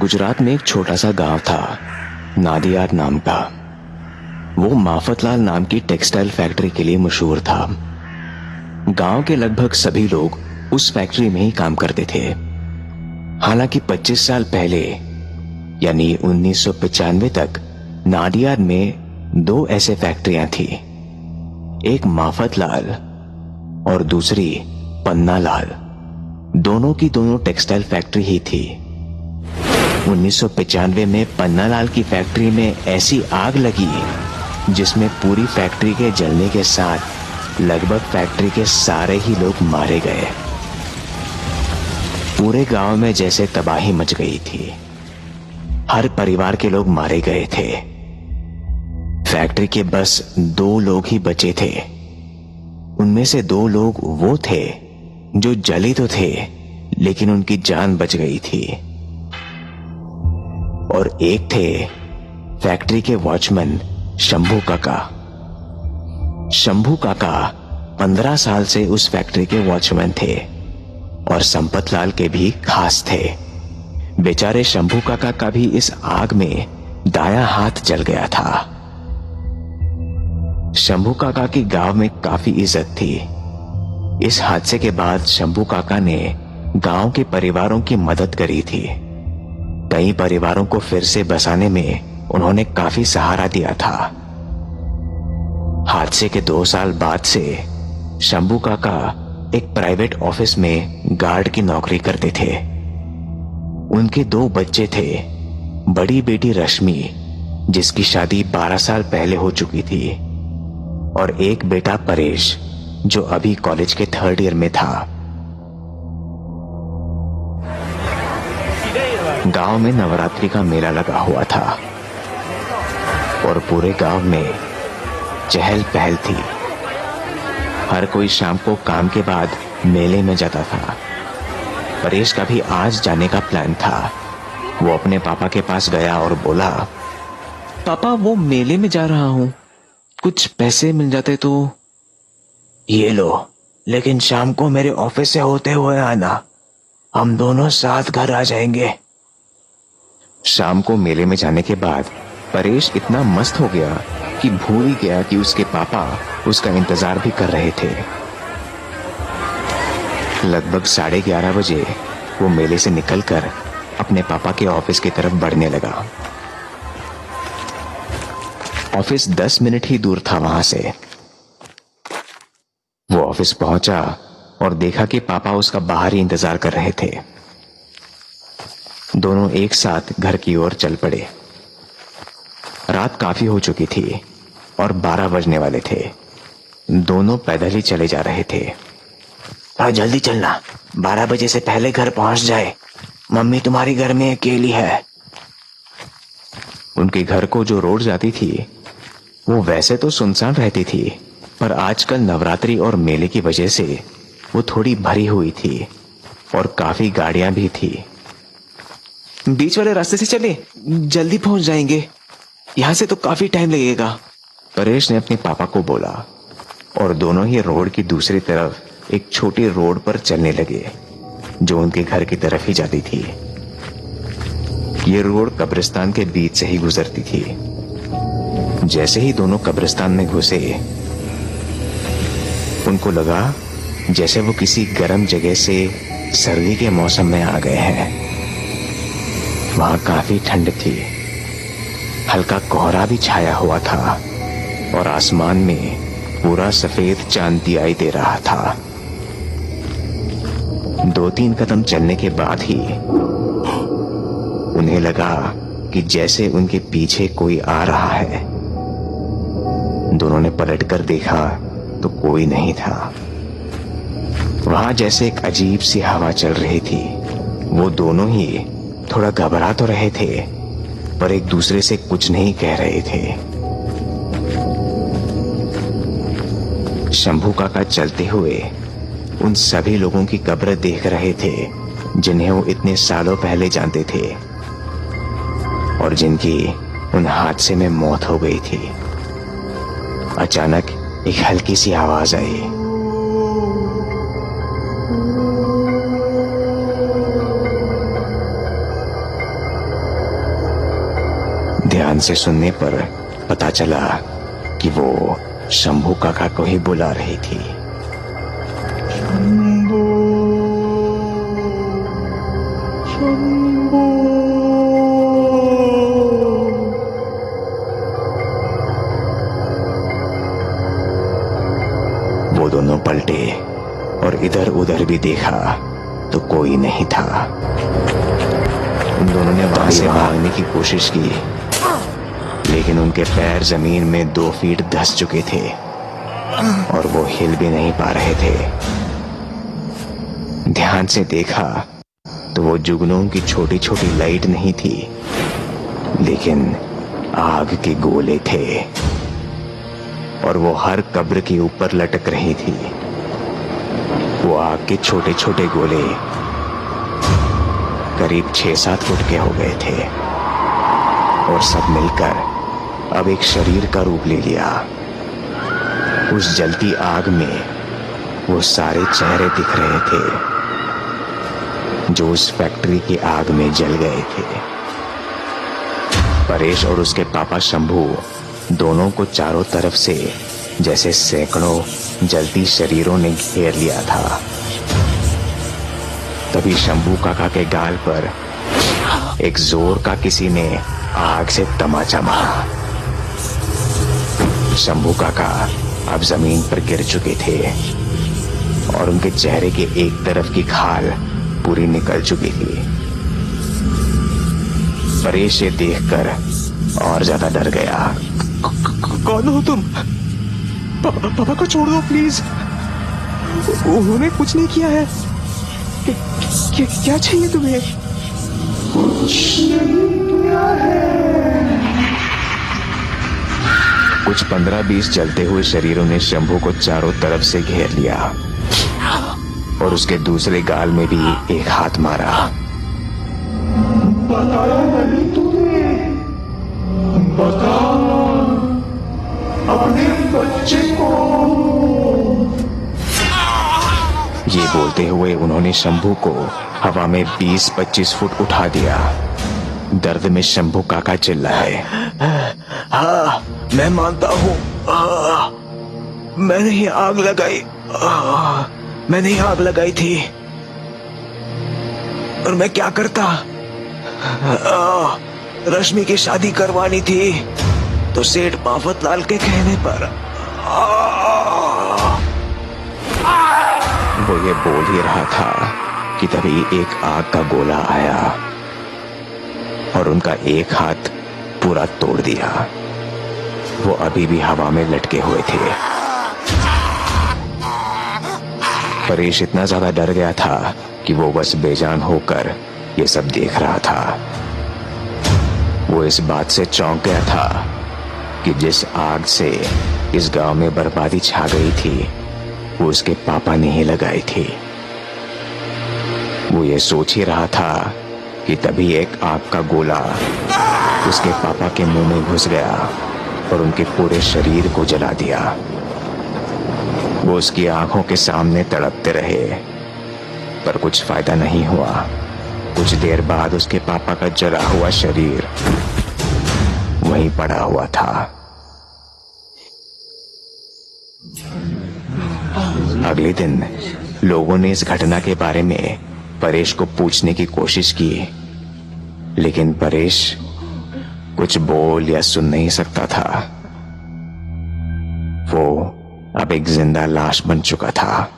गुजरात में एक छोटा सा गांव था, नादियाद नाम का। वो माफतलाल नाम की टेक्सटाइल फैक्ट्री के लिए मशहूर था। गांव के लगभग सभी लोग उस फैक्ट्री में ही काम करते थे। हालांकि 25 साल पहले यानी 1995 तक नादियाद में 2 ऐसे फैक्ट्रियां थी, एक माफतलाल और दूसरी पन्नालाल। दोनों की दोनों टेक्सटाइल फैक्ट्री ही थी। 1995 में पन्नालाल की फैक्ट्री में ऐसी आग लगी जिसमें पूरी फैक्ट्री के जलने के साथ लगभग फैक्ट्री के सारे ही लोग मारे गए। पूरे गांव में जैसे तबाही मच गई थी। हर परिवार के लोग मारे गए थे। फैक्ट्री के बस 2 लोग ही बचे थे। उनमें से 2 लोग वो थे जो जले तो थे लेकिन उनकी जान बच गई थी, और एक थे फैक्ट्री के वॉचमैन शंभू काका। शंभू काका 15 साल से उस फैक्ट्री के वॉचमैन थे और संपतलाल के भी खास थे। बेचारे शंभू काका का भी इस आग में दायां हाथ जल गया था। शंभू काका की गांव में काफी इज्जत थी। इस हादसे के बाद शंभू काका ने गांव के परिवारों की मदद करी थी। कई परिवारों को फिर से बसाने में उन्होंने काफी सहारा दिया था। हादसे के 2 साल बाद से शंभू काका एक प्राइवेट ऑफिस में गार्ड की नौकरी करते थे। उनके 2 बच्चे थे, बड़ी बेटी रश्मि जिसकी शादी 12 साल पहले हो चुकी थी, और एक बेटा परेश जो अभी कॉलेज के 3rd ईयर में था। गांव में नवरात्रि का मेला लगा हुआ था और पूरे गांव में चहल पहल थी। हर कोई शाम को काम के बाद मेले में जाता था। परेश का भी आज जाने का प्लान था। वो अपने पापा के पास गया और बोला, पापा वो मेले में जा रहा हूं, कुछ पैसे मिल जाते तो। ये लो, लेकिन शाम को मेरे ऑफिस से होते हुए आना, हम दोनों साथ घर आ जाएंगे। शाम को मेले में जाने के बाद परेश इतना मस्त हो गया कि भूल ही गया कि उसके पापा उसका इंतजार भी कर रहे थे। लगभग 11:30 बजे वो मेले से निकलकर अपने पापा के ऑफिस की तरफ बढ़ने लगा। ऑफिस 10 मिनट ही दूर था वहां से। वो ऑफिस पहुंचा और देखा कि पापा उसका बाहर ही इंतजार कर रहे थे। दोनों एक साथ घर की ओर चल पड़े। रात काफी हो चुकी थी और 12 बजने वाले थे। दोनों पैदल ही चले जा रहे थे। जल्दी चलना, 12 बजे से पहले घर पहुंच जाए, मम्मी तुम्हारी घर में अकेली है। उनके घर को जो रोड जाती थी वो वैसे तो सुनसान रहती थी, पर आजकल नवरात्रि और मेले की वजह से वो थोड़ी भरी हुई थी और काफी गाड़ियां भी थी। बीच वाले रास्ते से चले, जल्दी पहुंच जाएंगे, यहां से तो काफी टाइम लगेगा, परेश ने अपने पापा को बोला, और दोनों ही रोड की दूसरी तरफ एक छोटी रोड पर चलने लगे जो उनके घर की तरफ ही जाती थी। ये रोड कब्रिस्तान के बीच से ही गुजरती थी। जैसे ही दोनों कब्रिस्तान में घुसे, उनको लगा जैसे वो किसी गर्म जगह से सर्दी के मौसम में आ गए हैं। वहां काफी ठंड थी, हल्का कोहरा भी छाया हुआ था और आसमान में पूरा सफेद चांद दिखाई दे रहा था। 2-3 कदम चलने के बाद ही उन्हें लगा कि जैसे उनके पीछे कोई आ रहा है। दोनों ने पलटकर देखा तो कोई नहीं था। वहां जैसे एक अजीब सी हवा चल रही थी। वो दोनों ही थोड़ा घबरा तो रहे थे पर एक दूसरे से कुछ नहीं कह रहे थे। शंभू काका चलते हुए उन सभी लोगों की कब्र देख रहे थे जिन्हें वो इतने सालों पहले जानते थे और जिनकी उन हादसे में मौत हो गई थी। अचानक एक हल्की सी आवाज आई। ध्यान से सुनने पर पता चला कि वो शंभू काका को ही बुला रही थी। शंभू, शंभू। वो दोनों पलटे और इधर उधर भी देखा तो कोई नहीं था। उन दोनों ने वहां से भागने की कोशिश की, लेकिन उनके पैर जमीन में 2 फीट धंस चुके थे और वो हिल भी नहीं पा रहे थे। ध्यान से देखा तो वो जुगनू की छोटी छोटी लाइट नहीं थी, लेकिन आग के गोले थे और वो हर कब्र के ऊपर लटक रही थी। वो आग के छोटे छोटे गोले करीब 6-7 फुट के हो गए थे और सब मिलकर अब एक शरीर का रूप ले लिया। उस जलती आग में वो सारे चेहरे दिख रहे थे जो उस फैक्ट्री की आग में जल गए थे। परेश और उसके पापा शंभू दोनों को चारों तरफ से जैसे सैकड़ों जलती शरीरों ने घेर लिया था। तभी शंभू काका के गाल पर एक जोर का किसी ने आग से तमाचा मारा। शंभू काका अब जमीन पर गिर चुके थे और उनके चेहरे के एक तरफ की खाल पूरी निकल चुकी थी। परेश ये देखकर और ज्यादा डर गया। कौन हो तुम? पापा को छोड़ दो प्लीज, उन्होंने कुछ नहीं किया है। क्या चाहिए तुम्हें? कुछ 15-20 जलते हुए शरीरों ने शंभू को चारों तरफ से घेर लिया और उसके दूसरे गाल में भी एक हाथ मारा। बताया नहीं तूने? बता अपने बच्चे को। ये बोलते हुए उन्होंने शंभू को हवा में 20-25 फुट उठा दिया। दर्द में शंभू काका चिल्लाए, हाँ मैं मानता हूँ, मैंने ही आग लगाई, मैंने ही आग लगाई थी। और मैं क्या करता? रश्मि की शादी करवानी थी तो सेठ बाफत लाल के कहने पर। वो ये बोल ही रहा था कि तभी एक आग का गोला आया और उनका एक हाथ पूरा तोड़ दिया। वो अभी भी हवा में लटके हुए थे। परेश इतना ज्यादा डर गया था कि वो बस बेजान होकर ये सब देख रहा था। वो इस बात से चौंक गया था कि जिस आग से इस गांव में बर्बादी छा गई थी वो उसके पापा ने ही लगाई थी। वो ये सोच ही रहा था कि तभी एक आग का गोला उसके पापा के मुंह में घुस गया और उनके पूरे शरीर को जला दिया। वो उसकी आंखों के सामने तड़पते रहे पर कुछ फायदा नहीं हुआ। कुछ देर बाद उसके पापा का जला हुआ शरीर वहीं पड़ा हुआ था। अगले दिन लोगों ने इस घटना के बारे में परेश को पूछने की कोशिश की, लेकिन परेश कुछ बोल या सुन नहीं सकता था। वो अब एक जिंदा लाश बन चुका था।